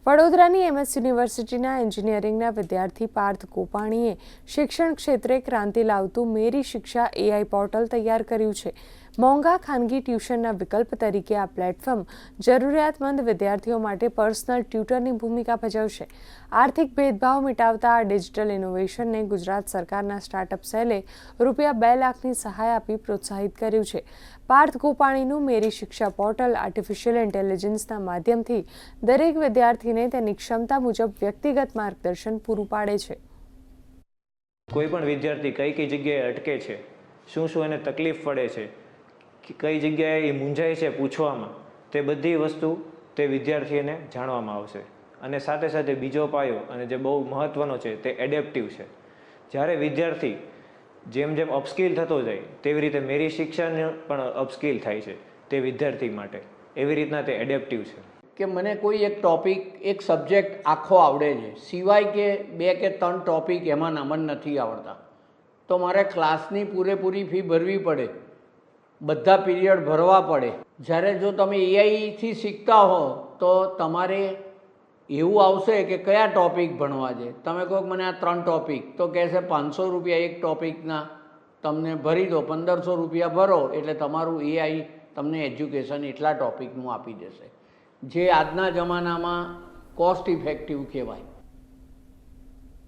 વડોદરાની MS યુનિવર્સિટીના એન્જિનિયરિંગના વિદ્યાર્થી પાર્થ ગોપાણીએ શિક્ષણ ક્ષેત્રે ક્રાંતિ લાવતું મેરી શિક્ષા AI પોર્ટલ તૈયાર કર્યું છે। મોંઘા ખાનગી ટ્યુશનના વિકલ્પ તરીકે આ પ્લેટફોર્મ જરૂરિયાતમંદ વિદ્યાર્થીઓ માટે પર્સનલ ટ્યુટરની ભૂમિકા ભજવશે। આર્થિક ભેદભાવ મિટાવતા આ ડિજિટલ ઇનોવેશનને ગુજરાત સરકારના સ્ટાર્ટઅપ સેલે ₹2 લાખની સહાય આપી પ્રોત્સાહિત કર્યું છે। પાર્થ ગોપાણીનું મેરી શિક્ષા પોર્ટલ આર્ટિફિશિયલ ઇન્ટેલિજન્સના માધ્યમથી દરેક વિદ્યાર્થીને તેની ક્ષમતા મુજબ વ્યક્તિગત માર્ગદર્શન પૂરું પાડે છે। કોઈ પણ વિદ્યાર્થી કઈ જગ્યાએ અટકે છે, શું એને તકલીફ પડે છે, કઈ જગ્યાએ એ મૂંઝાય છે પૂછવામાં, તે બધી વસ્તુ તે વિદ્યાર્થીને જાણવામાં આવશે। અને સાથે સાથે બીજો પાયો અને જે બહુ મહત્ત્વનો છે તે એડેપ્ટિવ છે। જ્યારે વિદ્યાર્થી જેમ જેમ અપસ્કિલ થતો જાય તેવી રીતે મેરી શિક્ષાને પણ અપસ્કિલ થાય છે તે વિદ્યાર્થી માટે, એવી રીતના તે એડેપ્ટિવ છે કે મને કોઈ એક ટૉપિક, એક સબ્જેક્ટ આખો આવડે છે, સિવાય કે 2 કે 3 ટૉપિક એમાં મને નથી આવડતા, તો મારે ક્લાસની પૂરેપૂરી ફી ભરવી પડે, બધા પીરિયડ ભરવા પડે। જ્યારે જો તમે AIથી શીખતા હો તો તમારે એવું આવશે કે કયા ટૉપિક ભણવા છે। તમે કહો મને આ 3 ટૉપિક, તો કહેશે ₹500 એક ટૉપિકના તમને ભરી દો, ₹1500 ભરો એટલે તમારું AI તમને એજ્યુકેશન એટલા ટૉપિકનું આપી દેશે, જે આજના જમાનામાં કોસ્ટ ઇફેક્ટિવ કહેવાય।